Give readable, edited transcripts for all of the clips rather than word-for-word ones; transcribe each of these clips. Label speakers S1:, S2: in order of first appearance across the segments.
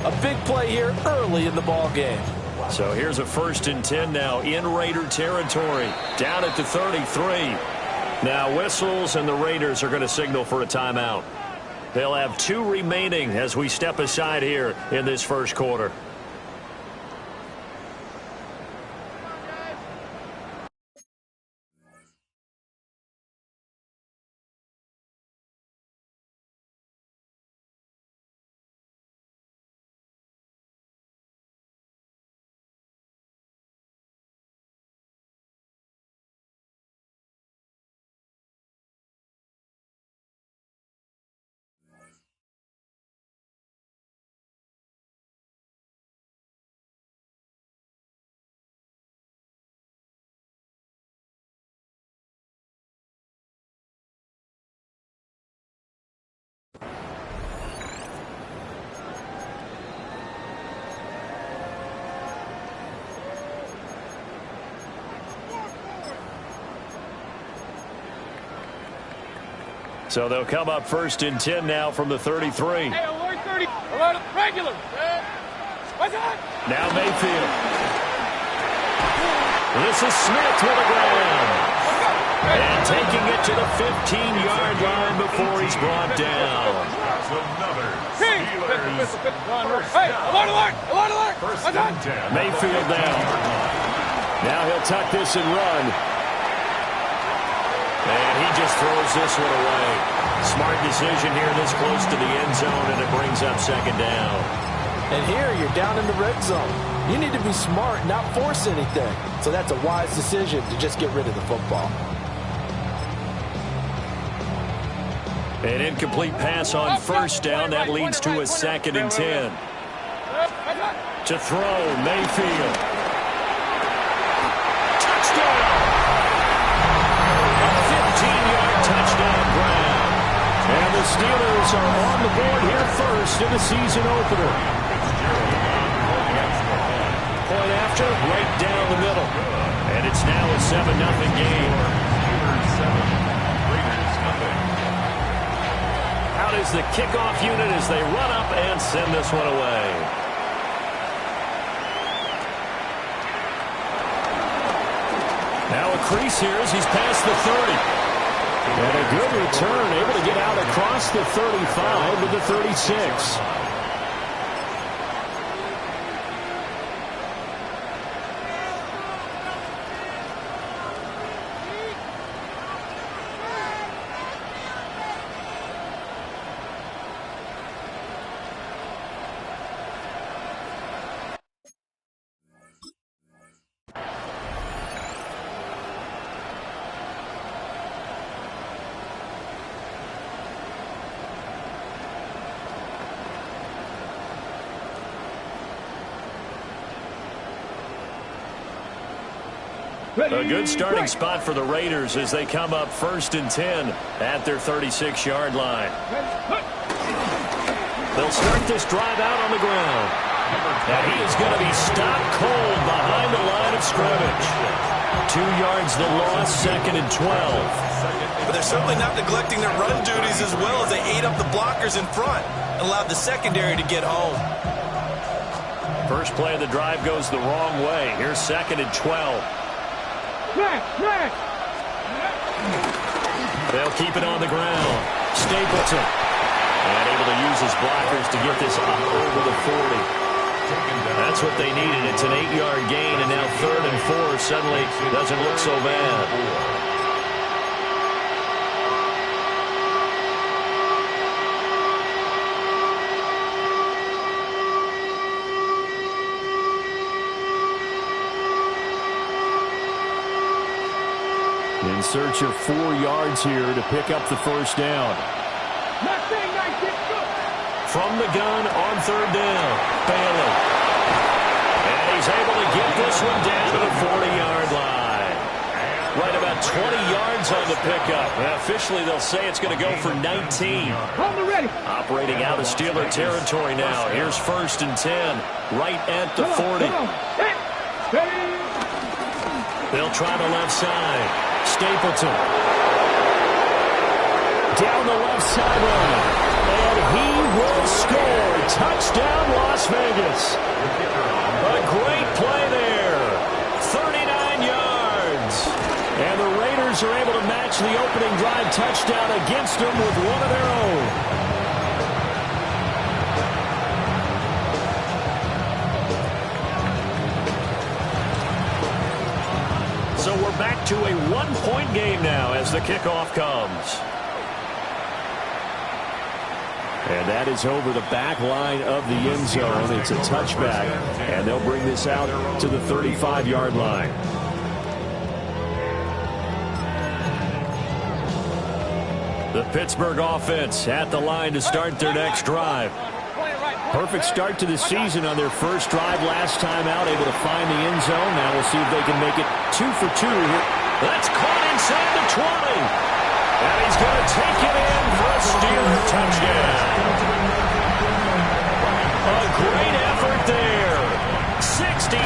S1: A big play here early in the ball game.
S2: So here's a 1st and 10 now in Raider territory. Down at the 33. Now whistles, and the Raiders are going to signal for a timeout. They'll have 2 remaining as we step aside here in this first quarter. So they'll come up 1st and 10 now from the 33.
S3: Hey, alert 30. Alert regular.
S2: Now Mayfield. This is Smith with a grab. And taking it to the 15-yard line before he's brought down.
S3: Hey, alert.
S2: Mayfield down. Now he'll tuck this and run. And he just throws this one away. Smart decision here this close to the end zone, and it brings up 2nd down.
S1: And here you're down in the red zone. You need to be smart, not force anything. So that's a wise decision to just get rid of the football.
S2: An incomplete pass on 1st down. That leads to a 2nd and 10. To throw, Mayfield. Touchdown! A 15-yard touchdown grab. And the Steelers are on the board here first in the season opener. Point after, right down the middle. And it's now a 7-0 game. Out is the kickoff unit as they run up and send this one away. Now a crease here as he's past the 30. And a good return, able to get out across the 35 to the 36. A good starting spot for the Raiders as they come up 1st and 10 at their 36-yard line. They'll start this drive out on the ground. And he is going to be stopped cold behind the line of scrimmage. 2 yards the loss, 2nd and 12.
S4: But they're certainly not neglecting their run duties as well as they ate up the blockers in front and allowed the secondary to get home.
S2: First play of the drive goes the wrong way. Here's 2nd and 12. They'll keep it on the ground. Stapleton. And able to use his blockers to get this up over the 40. That's what they needed. It's an 8-yard gain, and now 3rd and 4 suddenly doesn't look so bad. In search of 4 yards here to pick up the 1st down. From the gun on 3rd down, Bailey. And he's able to get this one down to the 40-yard line. Right about 20 yards on the pickup. And officially, they'll say it's going to go for 19. Operating out of Steeler territory now. Here's 1st and 10, right at the 40. They'll try the left side. Stapleton. Down the left sideline. And he will score. Touchdown, Las Vegas. A great play there. 39 yards. And the Raiders are able to match the opening drive touchdown against them with one of their own. So we're back to a one-point game now as the kickoff comes. And that is over the back line of the end zone. It's a touchback, and they'll bring this out to the 35-yard line. The Pittsburgh offense at the line to start their next drive. Perfect start to the season on their first drive last time out, able to find the end zone. Now we'll see if they can make it 2 for 2 here. That's caught inside the 20. And he's going to take it in for a Steeler touchdown. A great effort there. 65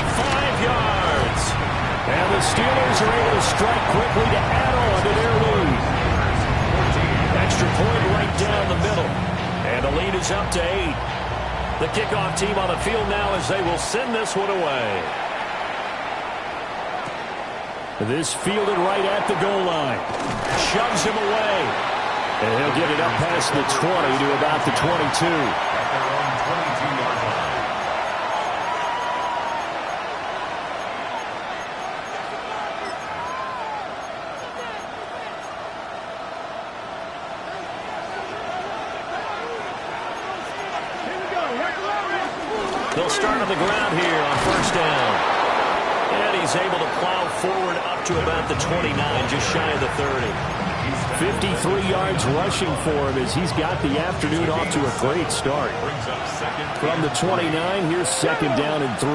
S2: yards. And the Steelers are able to strike quickly to add on to their lead. Extra point right down the middle. And the lead is up to 8. The kickoff team on the field now as they will send this one away. This fielded right at the goal line. Shoves him away. And he'll get it up past the 20 to about the 22. They'll start on the ground here on first down. And he's able to plow forward up to about the 29, just shy of the 30. 53 yards rushing for him as he's got the afternoon off to a great start. From the 29, here's second down and 3.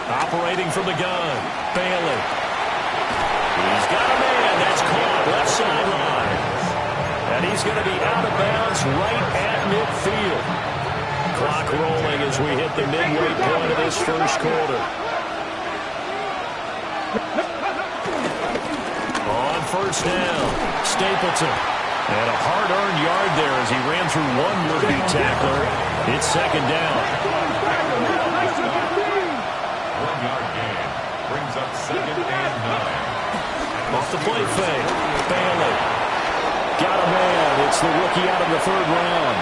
S2: Operating from the gun, Bailey. He's got a man. That's caught left sideline. And he's going to be out of bounds right at midfield. Clock rolling as we hit the midway point of this first quarter. On first down, Stapleton. And a hard-earned yard there as he ran through one would-be tackler. It's second down.
S3: 1 yard gain. Brings up second and 9.
S2: Off the play fake. Bailey. Got a man. It's the rookie out of the third round.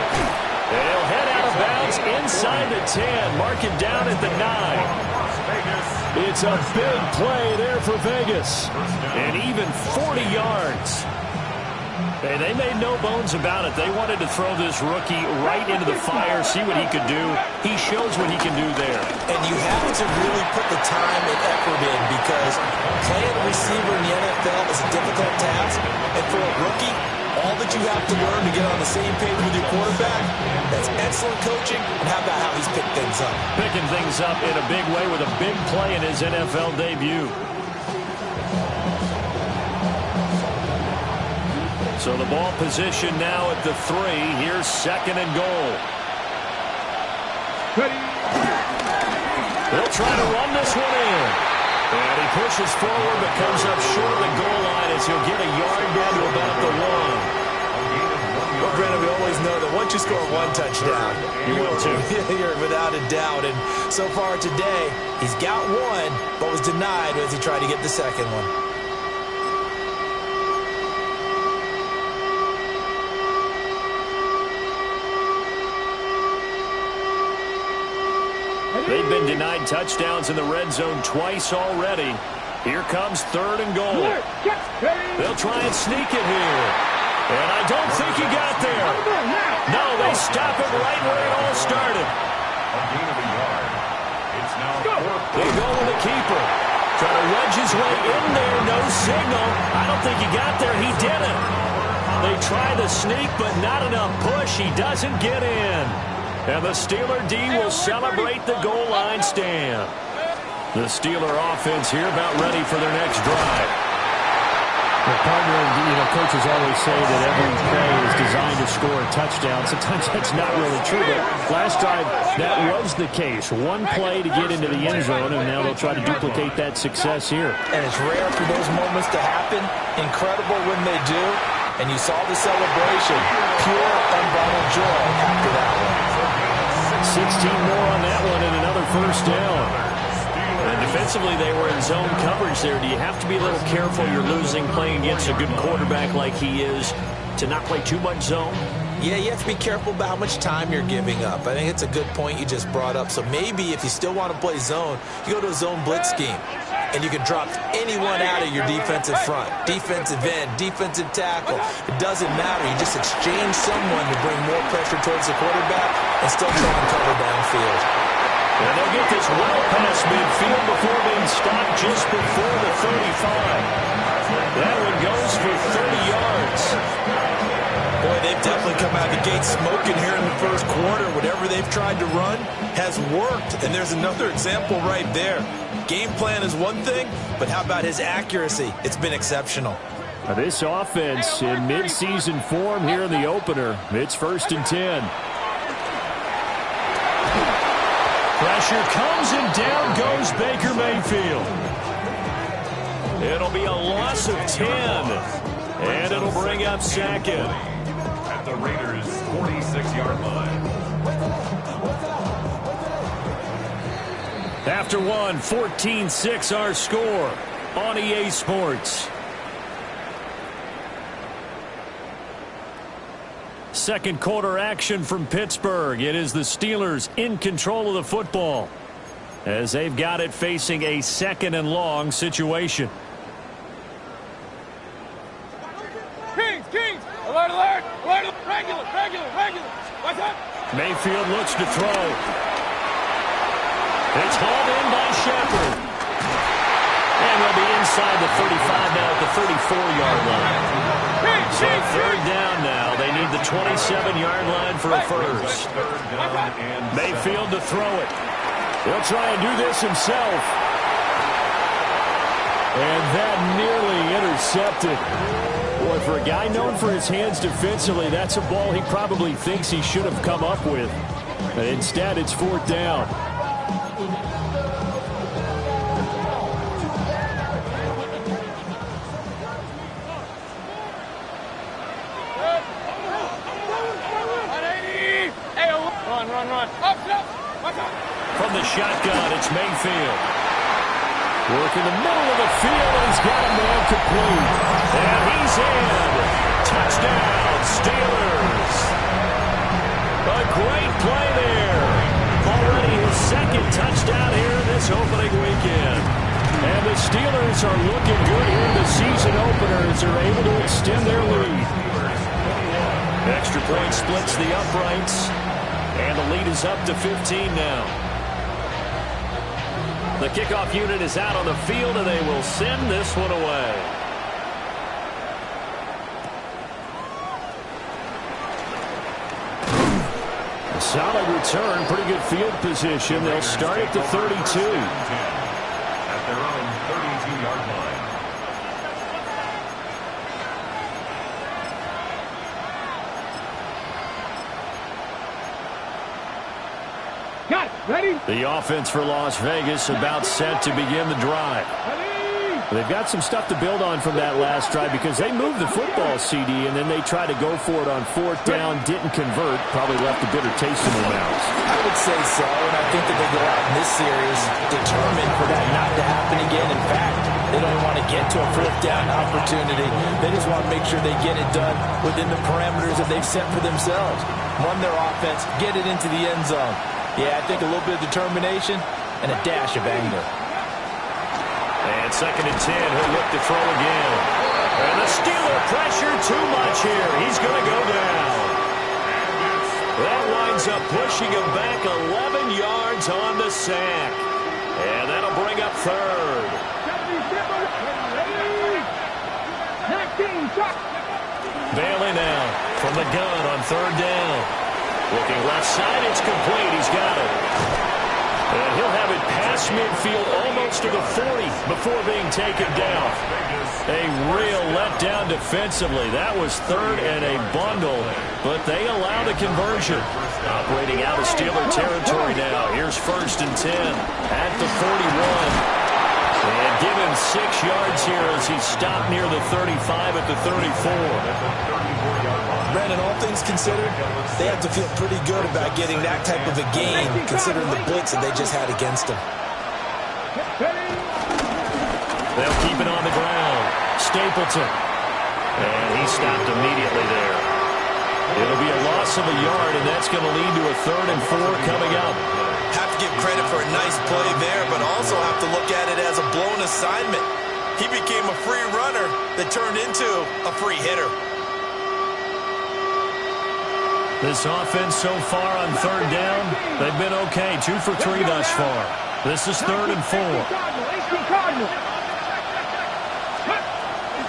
S2: They'll head out of bounds inside the 10. Mark him down at the 9. It's a big play there for Vegas. And even 40 yards. Hey, they made no bones about it. They wanted to throw this rookie right into the fire, see what he could do. He shows what he can do there.
S4: And you have to really put the time and effort in because playing a receiver in the NFL is a difficult task. And for a rookie, all that you have to learn to get on the same page with your quarterback, that's excellent coaching. And how about how he's picked things up?
S2: Picking things up in a big way with a big play in his NFL debut. So the ball position now at the 3. Here's second and goal. They'll try to run this one in. And he pushes forward but comes up short of the goal line as he'll get a yard down to about the 1.
S4: Well, Brandon, we always know that once you score one touchdown,
S2: you will too.
S4: You're without a doubt. And so far today, he's got one, but was denied as he tried to get the second one.
S2: They've been denied touchdowns in the red zone twice already. Here comes third and goal. They'll try and sneak it here. And I don't think he got there. No, they stop it right where it all started. They go with the keeper. Trying to wedge his way in there. No signal. I don't think he got there. He didn't. They try the sneak, but not enough push. He doesn't get in. And the Steeler D will celebrate the goal line stand. The Steeler offense here about ready for their next drive.
S5: Well, partner, coaches always say that every play is designed to score a touchdown. Sometimes that's not really true, but last drive, that was the case. One play to get into the end zone, and now they'll try to duplicate that success here.
S4: And it's rare for those moments to happen. Incredible when they do. And you saw the celebration. Pure, unbridled joy after that one.
S2: 16 more on that one and another first down. And defensively, they were in zone coverage there. Do you have to be a little careful? You're losing playing against a good quarterback like he is to not play too much zone?
S4: Yeah, you have to be careful about how much time you're giving up. I think it's a good point you just brought up. So maybe if you still want to play zone, you go to a zone blitz scheme. And you can drop anyone out of your defensive front. Defensive end, defensive tackle. It doesn't matter. You just exchange someone to bring more pressure towards the quarterback and still try and cover downfield.
S2: And they'll get this well past midfield before being stopped just before the 35. That one goes for 30 yards.
S4: Boy, they've definitely come out of the gate smoking here in the first quarter. Whatever they've tried to run has worked. And there's another example right there. Game plan is one thing, but how about his accuracy? It's been exceptional.
S5: Now this offense in midseason form here in the opener. It's 1st and 10.
S2: Pressure comes and down goes Baker Mayfield. It'll be a loss of 10. And it'll bring up second.
S3: At the Raiders' 46-yard line.
S2: After one, 14-6 our score on EA Sports. Second quarter action from Pittsburgh. It is the Steelers in control of the football as they've got it facing a 2nd and long situation.
S6: Kings! Alert! Regular! What's up?
S2: Mayfield looks to throw. It's hauled in by Shepard. And they'll be inside the 35 now at the 34-yard line. So 3rd down now. They need the 27-yard line for a first. Mayfield to throw it.
S5: He'll try and do this himself. And that nearly intercepted. Boy, for a guy known for his hands defensively, that's a ball he probably thinks he should have come up with. But instead, it's 4th down.
S6: Run. Up.
S2: From the shotgun, it's Mayfield. Working the middle of the field, and he's got a man complete. And he's in. Touchdown, Steelers. A great play there. Already his 2nd touchdown here this opening weekend. And the Steelers are looking good here in the season opener as they're able to extend their lead. Extra point splits the uprights. And the lead is up to 15 now. The kickoff unit is out on the field, and they will send this one away.
S5: A solid return, pretty good field position. They'll start at the 32.
S3: At their own 32-yard line.
S6: Ready?
S5: The offense for Las Vegas about set to begin the drive. They've got some stuff to build on from that last drive because they moved the football, CD, and then they tried to go for it on 4th down, didn't convert, probably left a bitter taste in their mouths.
S4: I would say so, and I think that they go out in this series determined for that not to happen again. In fact, they don't even want to get to a 4th down opportunity. They just want to make sure they get it done within the parameters that they've set for themselves. Run their offense, get it into the end zone. Yeah, I think a little bit of determination and a dash of anger.
S2: And 2nd and 10, he'll look to throw again. And the Steeler pressure too much here. He's going to go down. That winds up pushing him back 11 yards on the sack. And that'll bring up 3rd. Bailey now from the gun on 3rd down. Looking left side, it's complete. He's got it. And he'll have it past midfield almost to the 40 before being taken down. A real letdown defensively. That was third and a bundle, but they allow the conversion. Operating out of Steeler territory now. Here's 1st and 10 at the 41. And give him 6 yards here as he stopped near the 35 at the 34.
S4: Brandon, all things considered, they have to feel pretty good about getting that type of a game, considering the blitz that they just had against them.
S2: They'll keep it on the ground. Stapleton. And he stopped immediately there. It'll be a loss of a yard, and that's going to lead to a 3rd and 4 coming up.
S4: Have to give credit for a nice play there, but also have to look at it as a blown assignment. He became a free runner that turned into a free hitter.
S2: This offense so far on 3rd down, they've been okay. 2 for 3 thus far. This is 3rd and 4.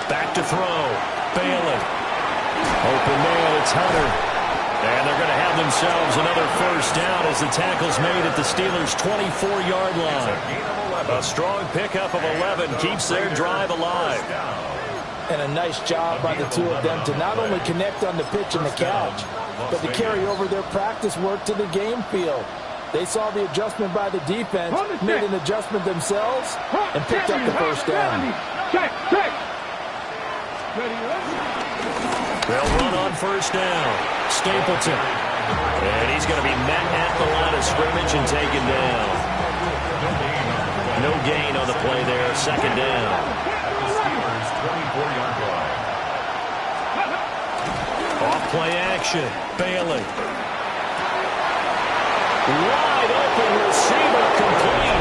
S2: Back to throw. Bailey. Open man, it's Hunter. And they're going to have themselves another 1st down as the tackle's made at the Steelers' 24-yard line. A strong pickup of 11 keeps their drive alive.
S1: And a nice job by the two of them to not only connect on the pitch and the catch, but to carry over their practice work to the game field. They saw the adjustment by the defense, made an adjustment themselves, and picked up the 1st down.
S2: They'll run on 1st down. Stapleton. And he's going to be met at the line of scrimmage and taken down. No gain on the play there. 2nd down. Off play action. Bailey. Wide open receiver complete.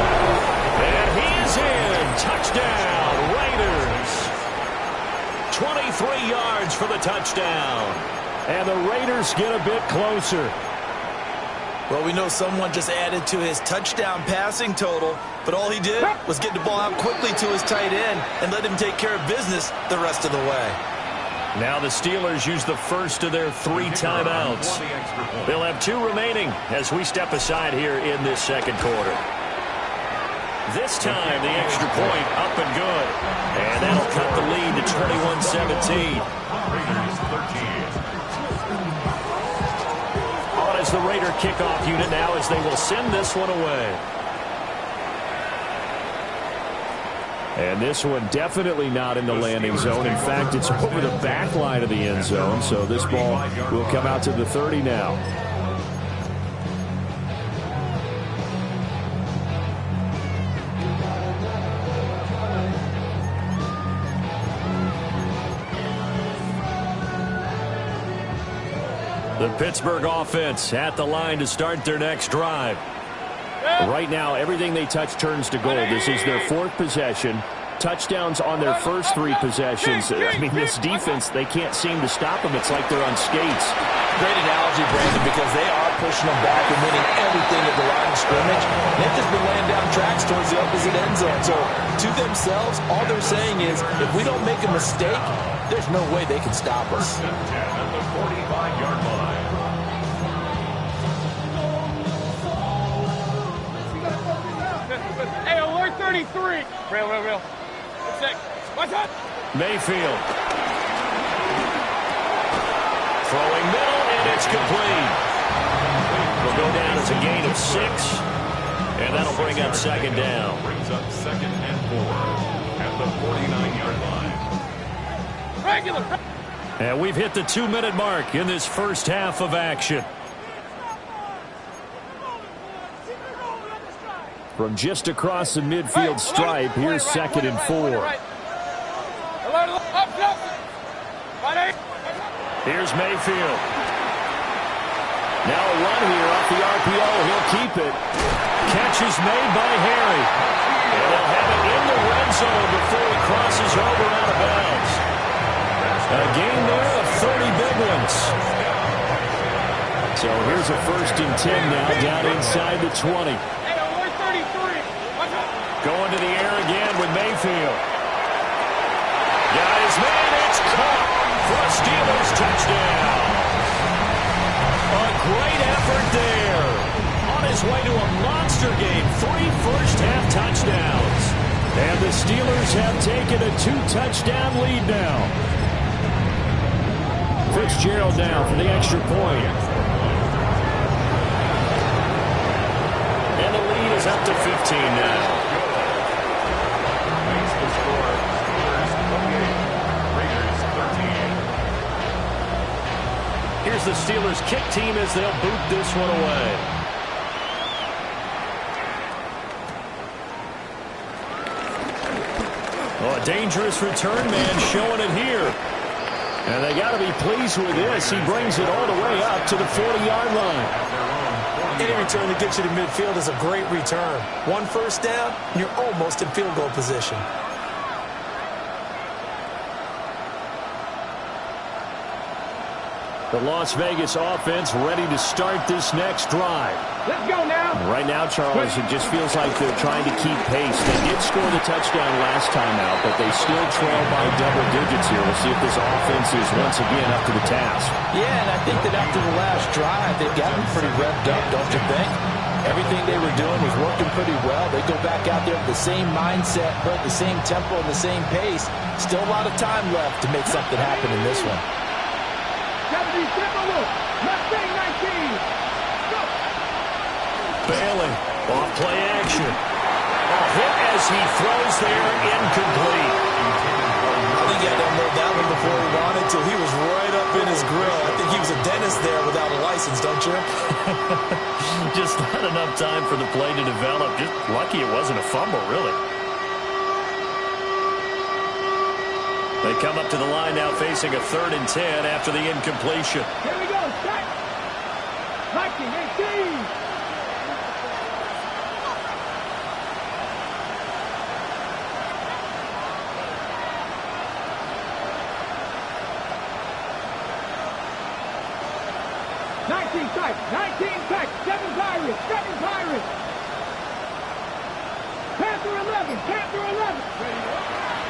S2: And he is in. Touchdown, Raiders. 23 yards for the touchdown.
S5: And the Raiders get a bit closer.
S4: Well, we know someone just added to his touchdown passing total, but all he did was get the ball out quickly to his tight end and let him take care of business the rest of the way.
S2: Now the Steelers use the first of their 3 timeouts. They'll have 2 remaining as we step aside here in this 2nd quarter. This time, the extra point up and good. And that'll cut the lead to 21-17. On as the Raider kickoff unit now as they will send this one away.
S5: And this one definitely not in the landing zone. In fact, it's over the back line of the end zone. So this ball will come out to the 30 now.
S2: The Pittsburgh offense at the line to start their next drive.
S5: Right now, everything they touch turns to gold. This is their 4th possession. Touchdowns on their first 3 possessions. I mean, this defense, they can't seem to stop them. It's like they're on skates.
S4: Great analogy, Brandon, because they are pushing them back and winning everything at the line of scrimmage. They've just been laying down tracks towards the opposite end zone. So, to themselves, all they're saying is, if we don't make a mistake, there's no way they can stop us.
S3: At the 45-yard line.
S6: Hey, alert 33. Real. What's up?
S2: Mayfield. Throwing middle, and it's complete. Will go down as a gain of 6, and that'll bring up 2nd down.
S3: Brings up 2nd and 4 at the 49-yard line.
S6: Regular.
S2: And we've hit the 2-minute mark in this first half of action.
S5: From just across the midfield stripe, here's 2nd and 4.
S2: Here's Mayfield.
S5: Now a run here off the RPO. He'll keep it.
S2: Catch is made by Harry. And they'll have it in the red zone before he crosses over out of bounds. A gain there of 30 big ones.
S5: So here's a 1st and 10 now down inside the 20.
S2: Going to the air again with Mayfield. Got his man. It's caught for a Steelers touchdown. A great effort there. On his his way to a monster game. 3 first-half touchdowns. And the Steelers have taken a 2-touchdown lead now. Fitzgerald now for the extra point. And the lead is up to 15 now.
S3: Makes the score. Steelers 28, Raiders 13.
S2: Here's the Steelers kick team as they'll boot this one away. Oh, a dangerous return man showing it here. And they got to be pleased with this. He brings it all the way up to the 40-yard line.
S4: Any return that gets you to midfield is a great return. 1 first down, and you're almost in field goal position.
S5: The Las Vegas offense ready to start this next drive.
S6: Let's go now.
S5: Right now, Charles, it just feels like they're trying to keep pace. They did score the touchdown last time out, but they still trail by double digits here. We'll see if this offense is once again up to the task.
S1: Yeah, and I think that after the last drive, they've gotten pretty revved up, don't you think? Everything they were doing was working pretty well. They go back out there with the same mindset, but the same tempo and the same pace. Still a lot of time left to make something happen in this one.
S2: Bailey, off play action. A hit as he throws there, incomplete.
S4: I think he had to unload that one before he wanted to. He was right up in his grill. I think he was a dentist there without a license, don't you?
S2: Just not enough time for the play to develop. Just lucky it wasn't a fumble, really. They come up to the line now facing a 3rd and 10 after the incompletion.
S6: Here we go. Set. Liking 18.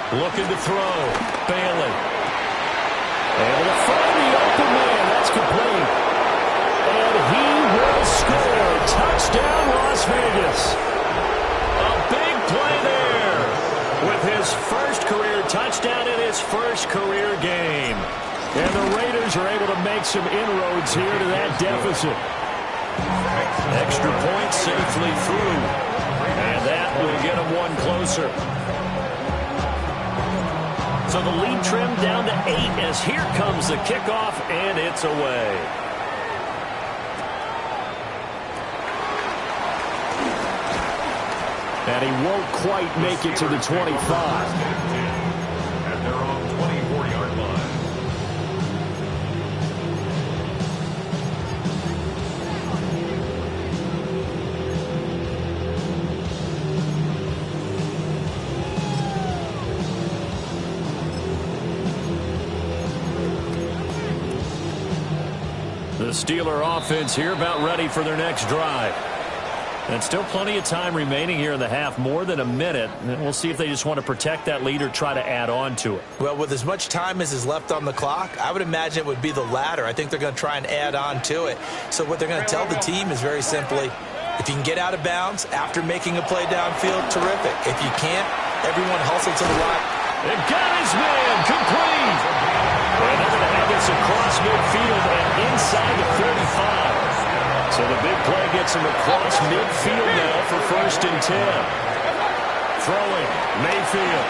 S2: Looking to throw. Bailey. Able to find the open man. That's complete. And he will score. Touchdown, Las Vegas. A big play there. With his first career touchdown in his first career game. And the Raiders are able to make some inroads here to that deficit. Extra point safely through. And that will get them one closer. So the lead trimmed down to 8 as here comes the kickoff, and it's away.
S5: And he won't quite make it to the 25.
S3: At their own 24-yard line.
S2: The Steeler offense here about ready for their next drive. And still plenty of time remaining here in the half, more than a minute. And we'll see if they just want to protect that lead or try to add on to it.
S4: Well, with as much time as is left on the clock, I would imagine it would be the latter. I think they're going to try and add on to it. So what they're going to tell the team is very simply, if you can get out of bounds after making a play downfield, terrific. If you can't, everyone hustle to the line.
S2: And got his man, complete. And they're going to have this across midfield and inside the 35. So the big play gets him across midfield now for 1st and 10. Throwing, Mayfield.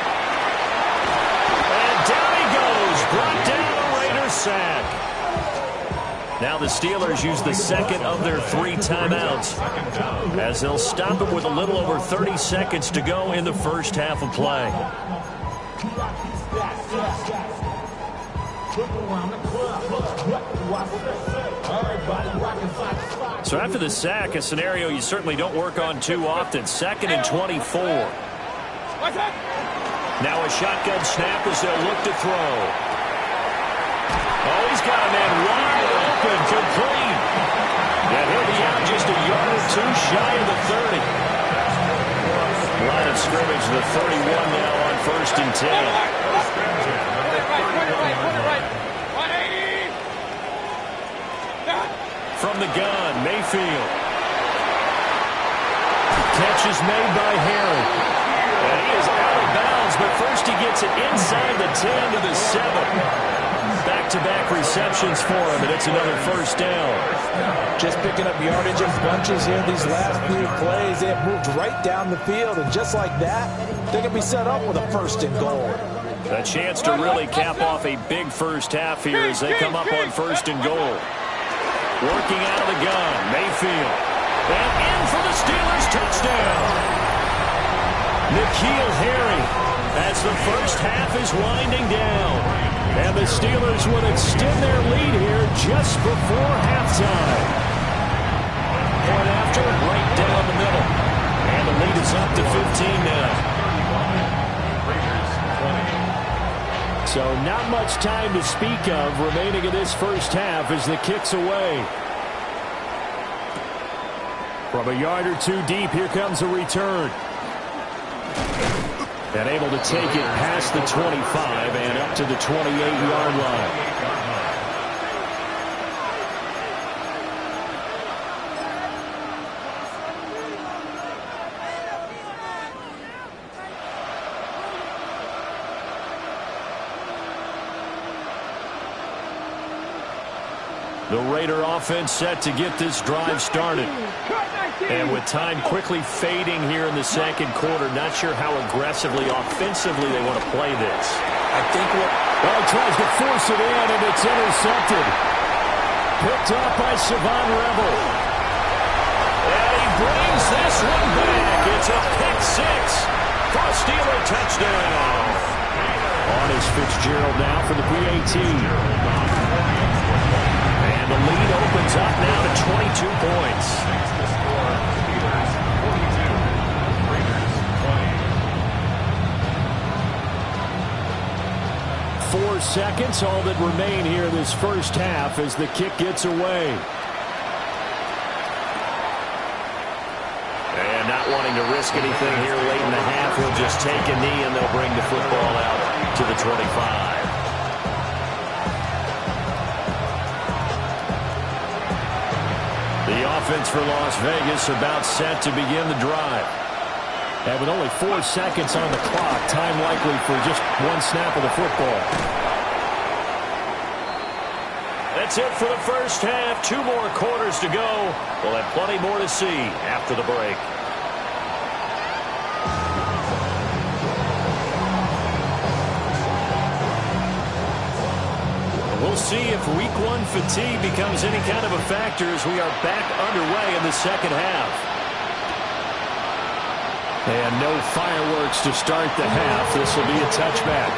S2: And down he goes, brought down a Raiders sack. Now the Steelers use the second of their 3 timeouts as they'll stop him with a little over 30 seconds to go in the first half of play. So after the sack, a scenario you certainly don't work on too often. 2nd and 24. Now a shotgun snap as they'll look to throw. Oh, he's got a man wide open, complete. And he'll be out just a yard or 2 shy of the 30. Line of scrimmage, the 31 now on 1st and 10. From the gun, Mayfield.
S5: catch is made by Harry.
S2: And he is out of bounds, but first he gets it inside the 10 to the 7. Back-to-back receptions for him, and it's another first down.
S1: Just picking up yardage in bunches here these last few plays. They have moved right down the field, and just like that, they can be set up with a 1st and goal.
S5: A chance to really cap off a big first half here as they come up on 1st and goal. Working out of the gun, Mayfield. And in for the Steelers touchdown. N'Keal Harry as the first half is winding down. And the Steelers would extend their lead here just before halftime.
S2: Point after, right down the middle.
S5: And the lead is up to 15 now. So not much time to speak of remaining in this first half as the kick's away. From a yard or two deep, here comes a return. And able to take it past the 25 and up to the 28-yard line. The Raider offense set to get this drive started. And with time quickly fading here in the second quarter, not sure how aggressively, offensively they want to play this.
S1: I think
S5: Well, he tries to force it in, and it's intercepted. Picked up by Savon Rebel.
S2: And he brings this one back. It's a pick 6 for a Steeler touchdown.
S5: On is Fitzgerald now for the PAT. And the lead opens up now to 22 points. 4 seconds, all that remain here this first half as the kick gets away.
S2: And not wanting to risk anything here late in the half, he'll just take a knee and they'll bring the football out to the 25. The offense for Las Vegas about set to begin the drive.
S5: And with only 4 seconds on the clock, time likely for just one snap of the football.
S2: That's it for the first half. 2 more quarters to go. We'll have plenty more to see after the break.
S5: We'll see if week 1 fatigue becomes any kind of a factor as we are back underway in the second half. And no fireworks to start the half. This will be a touchback.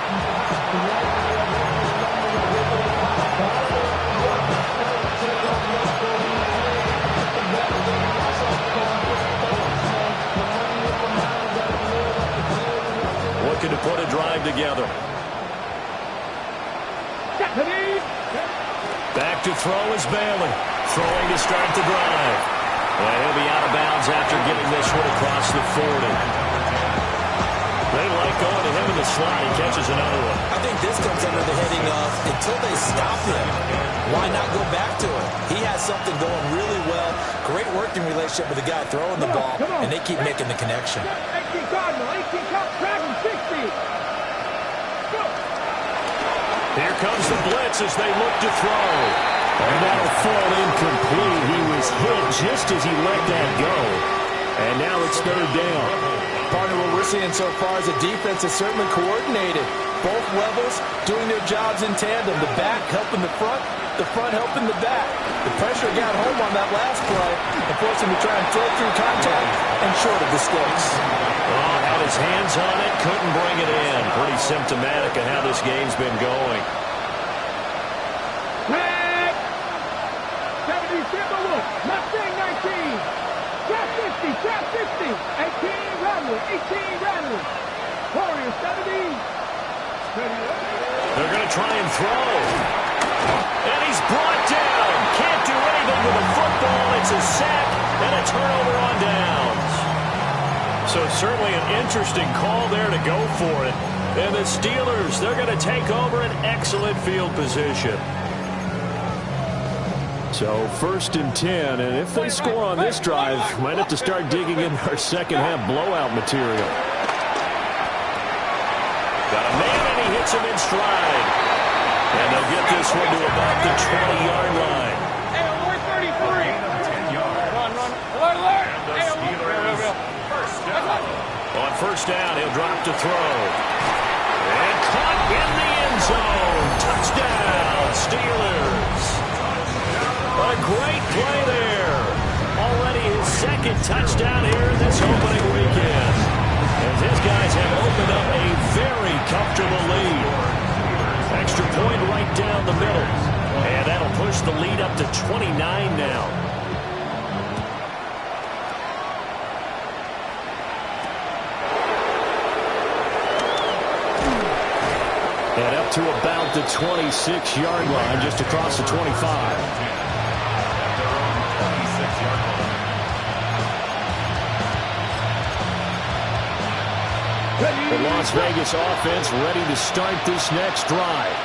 S5: Looking to put a drive together. Back to throw is Bailey. Throwing to start the drive. And he'll be out of bounds after getting this one across the 40. They like going to him in the slot. He catches another one.
S4: I think this comes under the heading of until they stop him, why not go back to him? He has something going really well. Great working relationship with the guy throwing the ball, and they keep making the connection.
S6: 18 Cardinal, 18 Cup, Dragon, 60.
S2: Here comes the blitz as they look to throw.
S5: And that'll fall incomplete. He was hit just as he let that go. And now it's 3rd down.
S1: Partner, what we're seeing so far is a defense is certainly coordinated. Both levels doing their jobs in tandem. The back helping the front helping the back. The pressure got home on that last play and forced him to try and throw through contact and short of the sticks.
S2: Oh, had his hands on it, couldn't bring it in. Pretty symptomatic of how this game's been going.
S6: Mustang 19. Trap 50, trap 50. 18 Rattler, 18 Rattler. Warrior 70.
S2: They're going to try and throw. And he's brought down. Can't do anything with the football. It's a sack and a turnover on downs. So certainly an interesting call there to go for it. And the Steelers, they're going to take over an excellent field position.
S5: So 1st and 10, and if they score on this drive, might have to start digging in our second half blowout material.
S2: Got a man, and he hits him in stride. And they'll get this one to about the 20-yard line.
S6: Hey, we're 33.
S3: 10 yards.
S6: Run. Alert.
S3: And the
S6: Hey,
S3: Steelers first down.
S2: On 1st down, he'll drop to throw. And caught in the end zone. Touchdown, Steelers. A great play there. Already his 2nd touchdown here this opening weekend. As his guys have opened up a very comfortable lead. Extra point right down the middle. And that'll push the lead up to 29 now.
S5: And up to about the 26-yard line, just across the 25. The Las Vegas offense ready to start this next drive.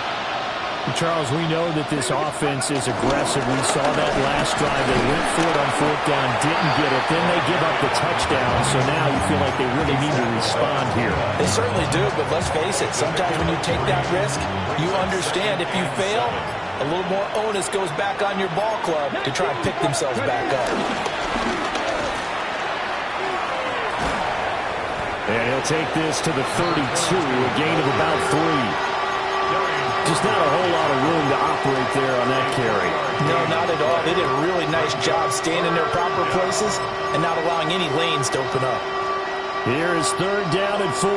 S7: Charles, we know that this offense is aggressive. We saw that last drive. They went for it on 4th down, didn't get it. Then they give up the touchdown. So now you feel like they really need to respond here.
S1: They certainly do, but let's face it, sometimes when you take that risk, you understand if you fail, a little more onus goes back on your ball club to try and pick themselves back up.
S5: And he'll take this to the 32, a gain of about 3. Just not a whole lot of room to operate there on that carry.
S1: No, not at all. They did a really nice job staying in their proper places and not allowing any lanes to open up.
S5: Here is 3rd down and 4.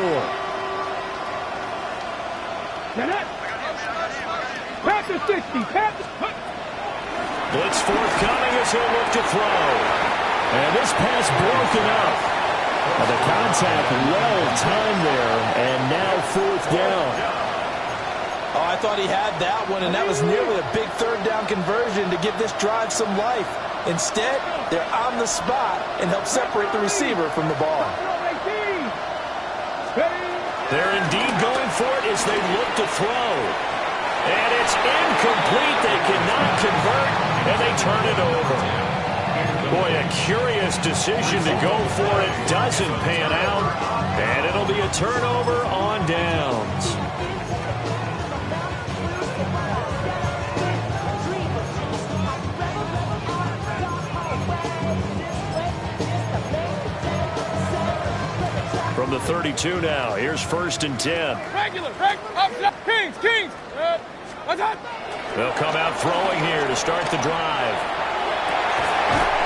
S6: Pass the 60.
S2: Blitz forthcoming as he'll look to throw.
S5: And this pass broken up. The contact well timed there, and now 4th down.
S1: Oh, I thought he had that one, and that was nearly a big 3rd down conversion to give this drive some life. Instead, they're on the spot and help separate the receiver from the ball.
S2: They're indeed going for it as they look to throw. And it's incomplete. They cannot convert, and they turn it over. Boy, a curious decision to go for it. Doesn't pan out, and it'll be a turnover on downs. From the 32 now, here's 1st and 10.
S6: Regular. Up, Kings.
S2: They'll come out throwing here to start the drive.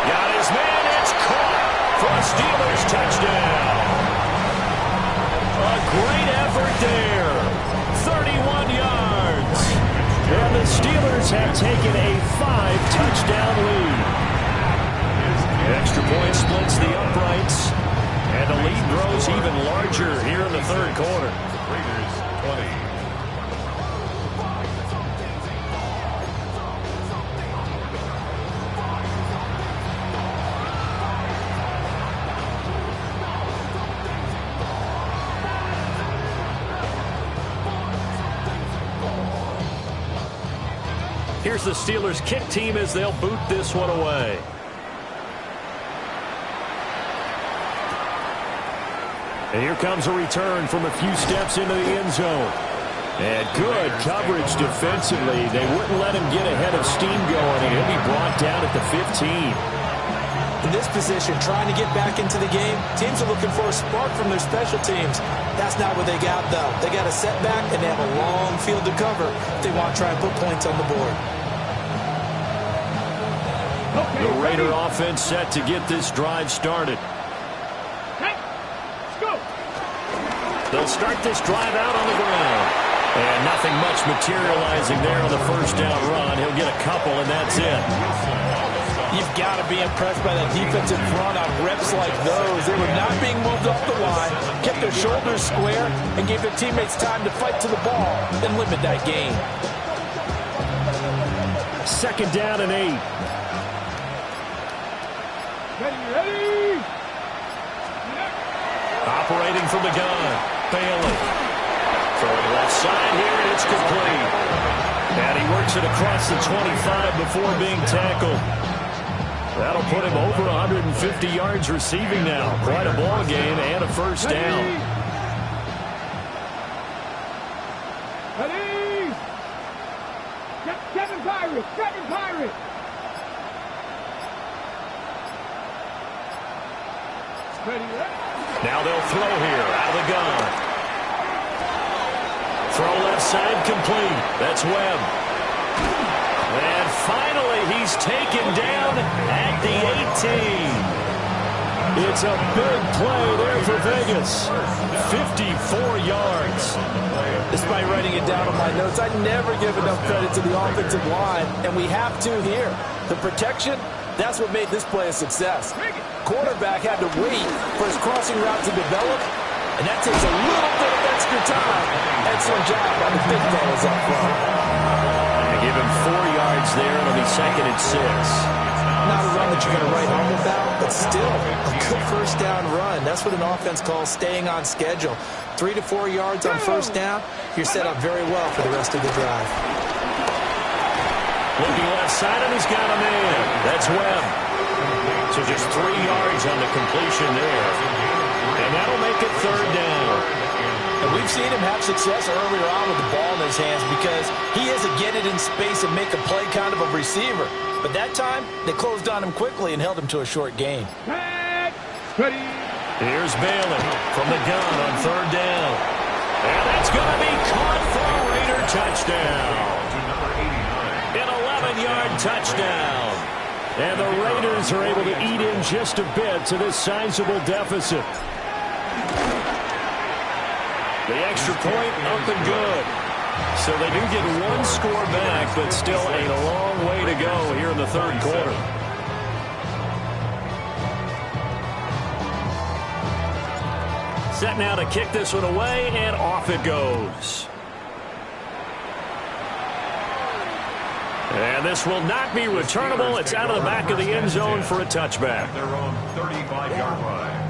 S2: Got his man, it's caught for a Steelers touchdown. A great effort there. 31 yards.
S5: And the Steelers have taken a 5-touchdown lead.
S2: Extra point splits the uprights. And the lead grows even larger here in the 3rd quarter.
S3: Raiders 20.
S2: Here's the Steelers kick team as they'll boot this one away.
S5: And here comes a return from a few steps into the end zone. And good coverage defensively. They wouldn't let him get ahead of steam going, and he'll be brought down at the 15.
S1: In this position, trying to get back into the game, teams are looking for a spark from their special teams. That's not what they got, though. They got a setback, and they have a long field to cover if they want to try and put points on the board.
S5: The Raider offense set to get this drive started.
S2: They'll start this drive out on the ground.
S5: And nothing much materializing there on the 1st down run. He'll get a couple, and that's it.
S1: You've got to be impressed by that defensive front on reps like those. They were not being moved off the line, kept their shoulders square, and gave their teammates time to fight to the ball and limit that gain.
S5: 2nd down and 8.
S6: Ready.
S2: Operating from the gun. Bailey. Throwing left side here, and it's complete. And he works it across the 25 before being tackled. That'll put him over 150 yards receiving now. Quite a ball game and a first down.
S6: Ready? Kevin Pirate! Kevin Pirate!
S2: Now they'll throw here out of the gun. Throw left side complete. That's Webb. And finally he's taken down at the 18. It's a big play there for Vegas. 54 yards.
S1: Despite writing it down on my notes, I never give enough credit to the offensive line, and we have to here. The protection, that's what made this play a success. Quarterback had to wait for his crossing route to develop, and that takes a little bit of extra time. Excellent job by the big fellas up front.
S2: They give him 4 yards there. It'll be 2nd and 6.
S1: Not a run that you're going to write home about, but still a good first down run. That's what an offense calls staying on schedule. 3 to 4 yards on first down, you're set up very well for the rest of the drive.
S2: Looking left side, and he's got a man. That's Webb. So just 3 yards on the completion there. And that'll make it 3rd down.
S1: And we've seen him have success earlier on with the ball in his hands because he is a get it in space and make a play kind of a receiver. But that time, they closed on him quickly and held him to a short gain.
S2: Here's Bailey from the gun on 3rd down. And that's going to be caught for a Raider touchdown. An 11-yard touchdown. And the Raiders are able to eat in just a bit to this sizable deficit. The extra point up and good. So they do get 1 score back, but still a long way to go here in the 3rd quarter. Set now to kick this one away, and off it goes. And this will not be returnable. It's out of the back of the end zone for a touchback.
S3: Their own 35-yard line.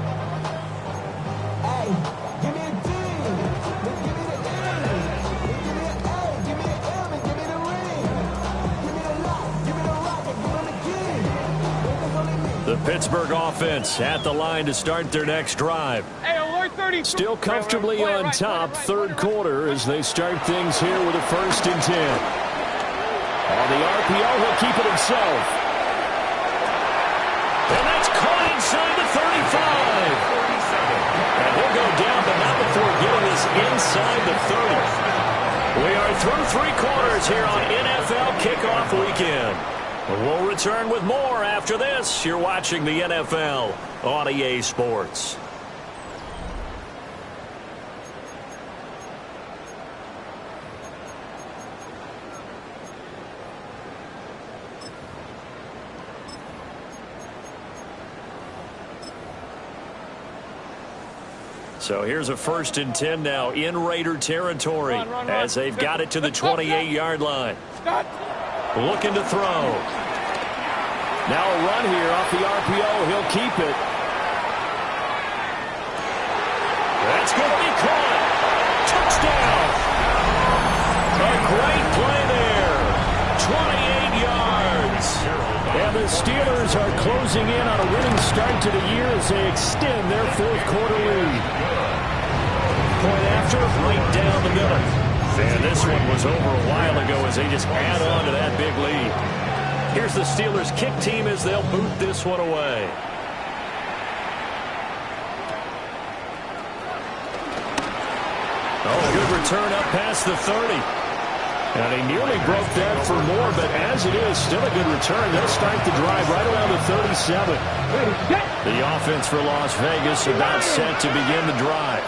S2: The Pittsburgh offense at the line to start their next drive. Still comfortably on top, 3rd quarter as they start things here with a 1st and 10. On the RPO, he'll keep it himself. And that's caught inside the 35. And he'll go down, but not before getting this inside the 30. We are through 3 quarters here on NFL Kickoff Weekend. We'll return with more after this. You're watching the NFL on EA Sports. So here's a 1st and 10 now in Raider territory as they've got it to the 28-yard line. Looking to throw. Now a run here off the RPO. He'll keep it. That's going to be caught. Touchdown. A great play there. 28 yards. And the Steelers are closing in on a winning start to the year as they extend their 4th quarter lead. Point after, right down the middle. And this one was over a while ago as they just add on to that big lead. Here's the Steelers kick team as they'll boot this one away. Oh, good return up past the 30. And he nearly broke that for more, but as it is, still a good return. They'll start the drive right around the 37. The offense for Las Vegas about set to begin the drive.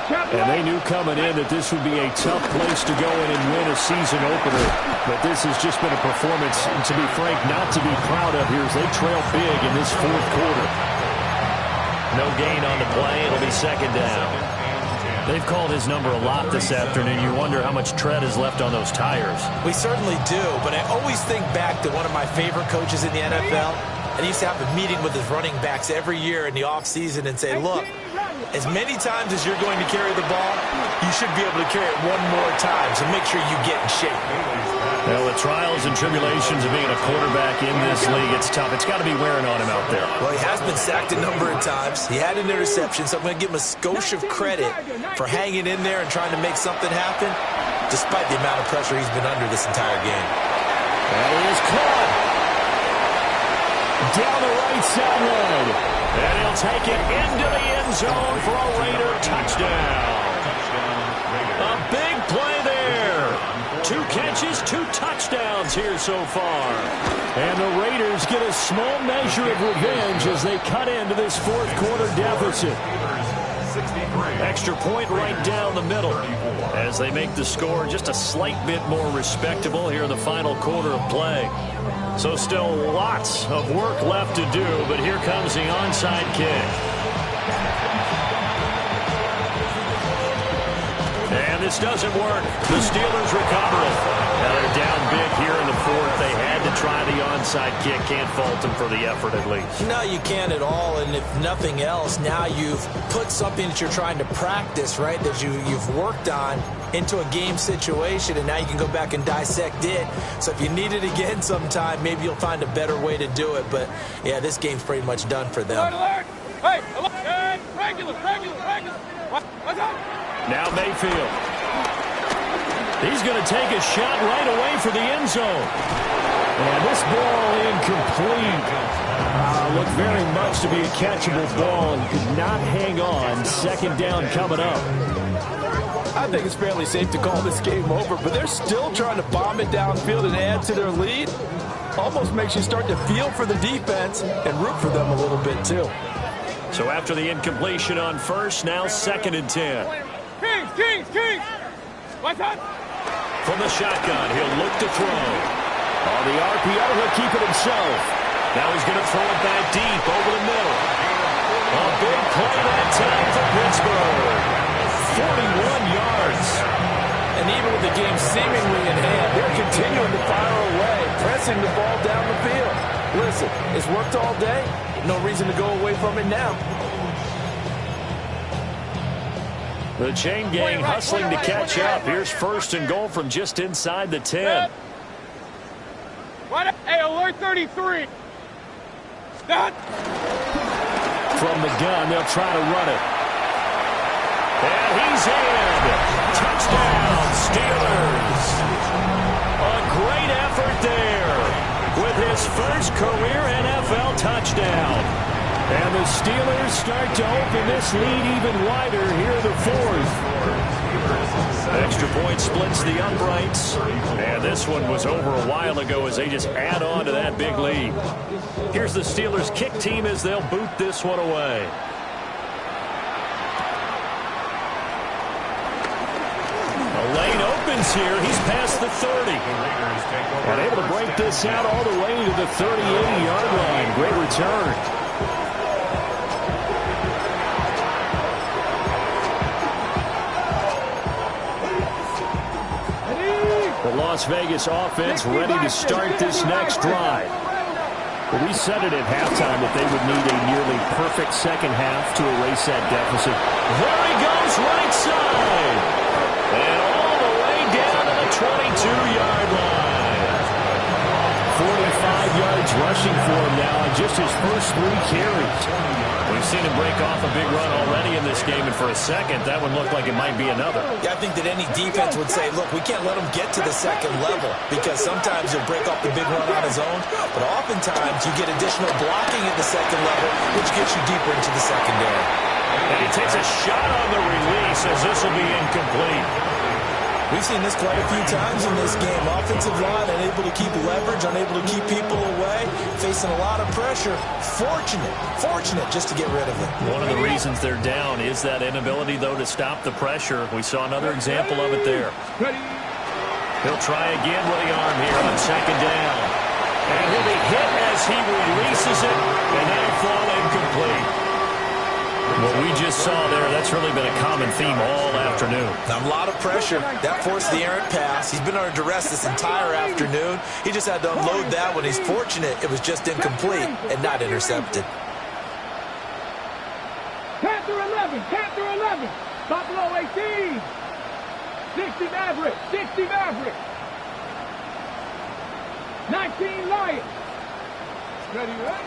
S2: And they knew coming in that this would be a tough place to go in and win a season opener. But this has just been a performance, to be frank, not to be proud of here as they trail big in this 4th quarter. No gain on the play. It'll be 2nd down. They've called his number a lot this afternoon. You wonder how much tread is left on those tires.
S4: We certainly do, but I always think back to one of my favorite coaches in the NFL. And he used to have a meeting with his running backs every year in the offseason and say, look, as many times as you're going to carry the ball, you should be able to carry it 1 more time, so make sure you get in shape.
S5: Well, the trials and tribulations of being a quarterback in this league, it's tough. It's got to be wearing on him out there.
S4: Well, he has been sacked a number of times. He had an interception, so I'm going to give him a skosh of credit for hanging in there and trying to make something happen, despite the amount of pressure he's been under this entire game.
S5: And he is caught. Down the right sideline. And he'll take it into the end zone for a Raider touchdown. A big play there. 2 catches, 2 touchdowns here so far. And the Raiders get a small measure of revenge as they cut into this fourth quarter deficit. Extra point right down the middle as they make the score just a slight bit more respectable here in the final quarter of play. So still lots of work left to do, but here comes the onside kick. And this doesn't work. The Steelers recover it. Now they're down big here in the fourth. They had to try the onside kick. Can't fault them for the effort at least.
S4: No, you can't at all. And if nothing else, now you've put something that you're trying to practice, right, that you've worked on into a game situation, and now you can go back and dissect it. So if you need it again sometime, maybe you'll find a better way to do it. But, yeah, this game's pretty much done for them.
S6: Hey, regular. What's up?
S5: Now Mayfield. He's going to take a shot right away for the end zone. And this ball incomplete. Looked very much to be a catchable ball and could not hang on. Second down coming up.
S1: I think it's fairly safe to call this game over, but they're still trying to bomb it downfield and add to their lead. Almost makes you start to feel for the defense and root for them a little bit too.
S5: So after the incompletion on first, now 2nd and 10.
S6: Kings! What's up?
S5: From the shotgun, he'll look to throw. On the RPO, he'll keep it himself. Now he's going to throw it back deep over the middle. A big play that time for Pittsburgh. 41 yards.
S1: And even with the game seemingly in hand, they're continuing to fire away, pressing the ball down the field. Listen, it's worked all day. No reason to go away from it now.
S5: The chain gang hustling to catch up. Here's 1st and goal from just inside the 10.
S6: Hey, alert 33.
S5: From the gun, they'll try to run it. And he's in. Touchdown, Steelers. A great effort there with his first career NFL touchdown. And the Steelers start to open this lead even wider here in the fourth. Extra point splits the uprights. And this one was over a while ago as they just add on to that big lead. Here's the Steelers kick team as they'll boot this one away. A lane opens here. He's past the 30. And able to break this out all the way to the 38-yard line. Great return. The Las Vegas offense ready to start this next drive. But we said it at halftime that they would need a nearly perfect second half to erase that deficit. There he goes, right side. And all the way down to the 22-yard line. 45 yards rushing for him now on just his first 3 carries. We've seen him break off a big run already in this game, and for a second, that one looked like it might be another.
S4: Yeah, I think that any defense would say, look, we can't let him get to the second level because sometimes he'll break off the big run on his own, but oftentimes you get additional blocking at the second level, which gets you deeper into the secondary.
S5: And he takes a shot on the release as this will be incomplete.
S4: We've seen this quite a few times in this game. Offensive line unable to keep leverage, unable to keep people away, facing a lot of pressure. Fortunate just to get rid of it.
S5: One of the reasons they're down is that inability, though, to stop the pressure. We saw another example of it there. He'll try again with the arm here on 2nd down. And he'll be hit as he releases it, and that'll fall incomplete. What we just saw there, that's really been a common theme all afternoon.
S4: A lot of pressure. That forced the errant pass. He's been under duress this entire afternoon. He just had to unload that one. He's fortunate it was just incomplete and not intercepted.
S6: Panther 11. Buffalo 18. 60 Maverick. 19 Lions. Ready, right?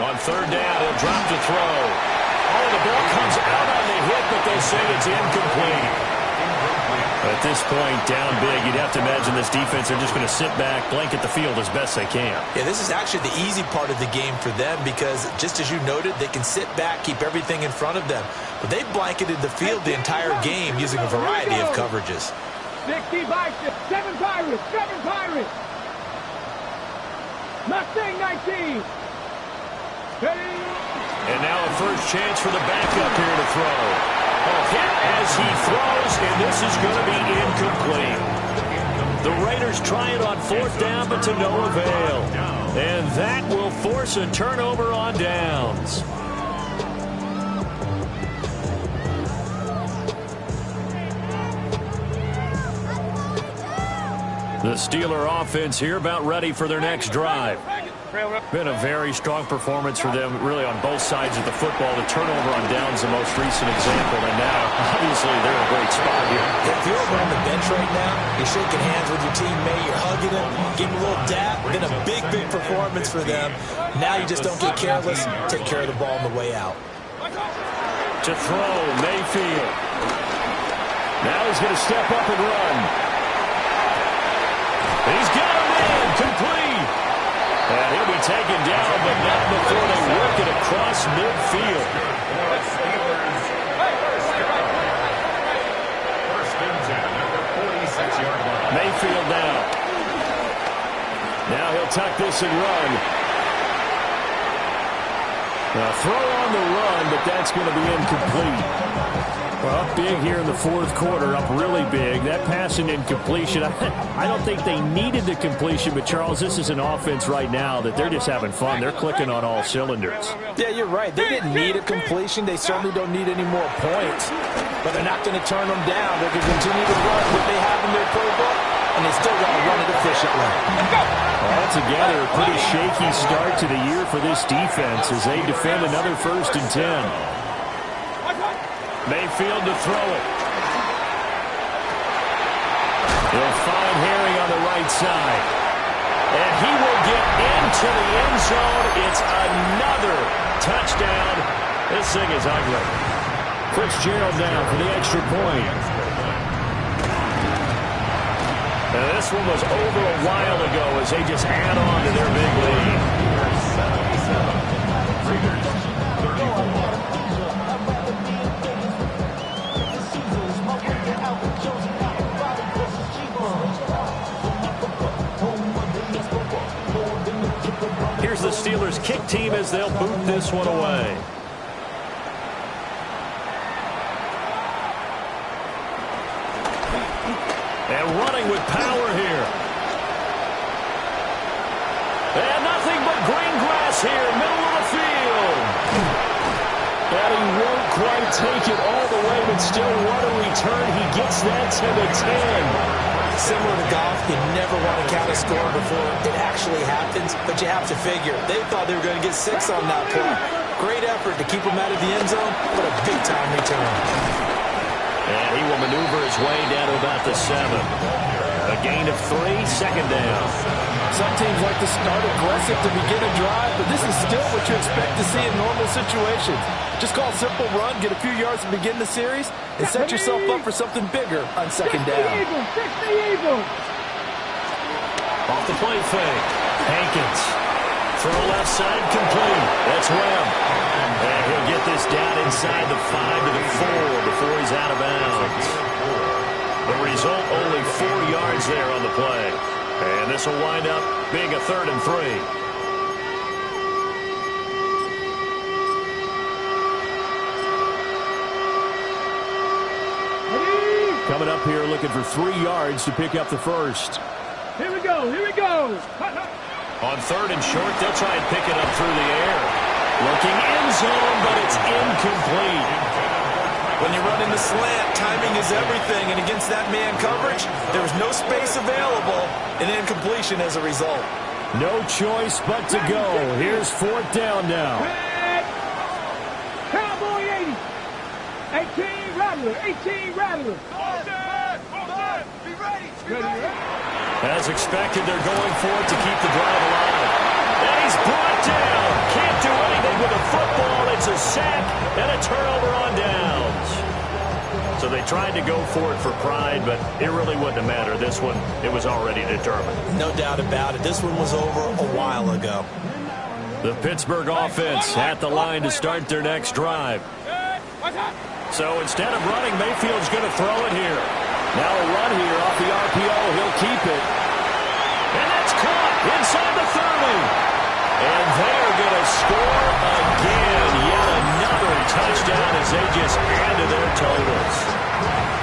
S2: On third down, he'll drop to throw. Oh, the ball comes out on the hit, but they say it's incomplete. At this point, down big, you'd have to imagine this defense are just going to sit back, blanket the field as best they can.
S4: Yeah, this is actually the easy part of the game for them because, just as you noted, they can sit back, keep everything in front of them. But they blanketed the field the entire game using a variety of coverages.
S6: 60 Bison, 7 Pirates, 7 Pirates. Mustang 19. Ready?
S2: And now a first chance for the backup here to throw. Hit as he throws, and this is going to be incomplete. The Raiders try it on fourth down, but to no avail. And that will force a turnover on downs. The Steeler offense here about ready for their next drive. Been a very strong performance for them, really, on both sides of the football. The turnover on downs, the most recent example, and now, obviously, they're in a great spot here.
S4: If you're over on the bench right now, you're shaking hands with your teammate, you're hugging him, giving him a little dap. Been a big, big performance for them. Now you just don't get careless. Take care of the ball on the way out.
S2: To throw, Mayfield. Now he's going to step up and run. He's got a man, complete. And he'll be taken down, but not before they work it across midfield. Mayfield now. Now he'll tuck this and run. Throw on the run, but that's going to be incomplete. Well, up big here in the fourth quarter, up really big. That pass and incompletion, I don't think they needed the completion, but, Charles, this is an offense right now that they're just having fun. They're clicking on all cylinders.
S1: Yeah, you're right. They didn't need a completion. They certainly don't need any more points, but they're not going to turn them down. They're going to continue to run what they have in their playbook, and they still got to run it efficiently.
S5: Altogether, a pretty shaky start to the year for this defense as they defend another 1st and 10.
S2: Mayfield to throw it. He'll find Harry on the right side. And he will get into the end zone. It's another touchdown. This thing is ugly.
S5: Fitzgerald down for the extra point.
S2: And this one was over a while ago as they just add on to their big lead. Here's the Steelers' kick team as they'll boot this one away. And running with power here. And nothing but green grass here, middle of the field. And he won't quite take it all the way, but still what a return. He gets that to the 10.
S4: Similar to golf, you never want to count a score before it actually happens, but you have to figure. They thought they were going to get 6 on that play. Great effort to keep them out of the end zone, but a big-time return.
S2: And he will maneuver his way down to about the 7. A gain of 3, 2nd down.
S1: Some teams like to start aggressive to begin a drive, but this is still what you expect to see in normal situations. Just call a simple run, get a few yards to begin the series, and set yourself up for something bigger on 2nd down.
S2: Off the play fake. Hankins. Throw left side complete. That's Webb. And he'll get this down inside the 5 to the 4 before he's out of bounds. The result, only 4 yards there on the play. And this will wind up being a 3rd and 3.
S5: Coming up here looking for 3 yards to pick up the first.
S6: Here we go, here we go.
S2: On 3rd and short, they'll try and pick it up through the air. Looking end zone, but it's incomplete.
S4: When you run in the slant, timing is everything, and against that man coverage, there's no space available, and incompletion as a result.
S5: No choice but to go. Here's 4th down now.
S6: Cowboy 80. 18 Rattler, 18 Rattler.
S3: Hold on, be ready.
S6: Ready, right?
S2: As expected, they're going for it to keep the drive alive. And he's brought down. Can't do anything with the football. It's a sack and a turnover on downs. So they tried to go for it for pride, but it really wouldn't have mattered. This one, it was already determined.
S4: No doubt about it. This one was over a while ago.
S2: The Pittsburgh offense at the line to start their next drive. So instead of running, Mayfield's going to throw it here. Now a run here off the RPO. He'll keep it. And that's caught inside the 30. And they're going to score again. Yet another touchdown as they just add to their totals.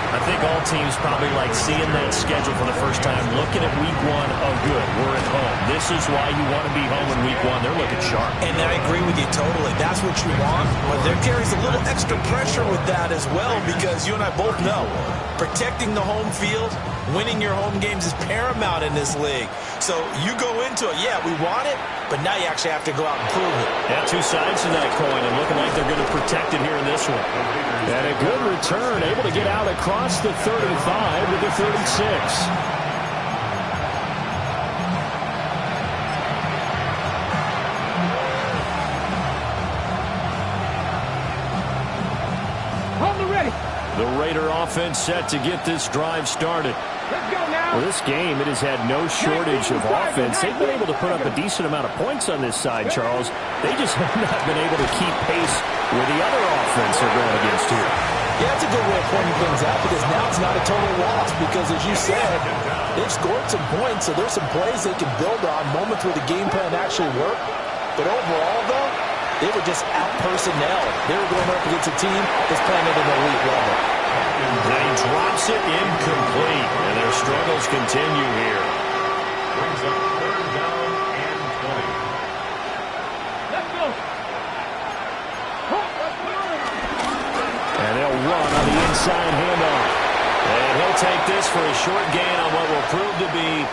S5: I think all teams probably like seeing that schedule for the first time, looking at week one. Oh, good, we're at home. This is why you want to be home in week one. They're looking sharp.
S4: And I agree with you totally. That's what you want. But there carries a little extra pressure with that as well, because you and I both know protecting the home field, winning your home games is paramount in this league. So you go into it, yeah, we want it, but now you actually have to go out and prove it.
S2: Yeah, two sides to that coin, and looking like they're going to protect it here in this one.
S5: And a good return, able to get out across the 35 to the 36. The Raider offense set to get this drive started.
S6: Let's go now.
S5: Well, this game, it has had no shortage of offense. They've been able to put up a decent amount of points on this side, Charles. They just have not been able to keep pace with the other offense they're going against here.
S1: Yeah, that's a good way of pointing things out, because now it's not a total loss, because as you said, they've scored some points, so there's some plays they can build on, moments where the game plan actually worked. But overall, though, they were just out-personnel. They were going up against a team that's playing at an elite level.
S2: And he drops it incomplete, and their struggles continue here.
S3: Brings up 3rd down and 20.
S6: Let's go.
S5: And they'll run on the inside handoff.
S2: And he'll take this for a short gain on what will prove to be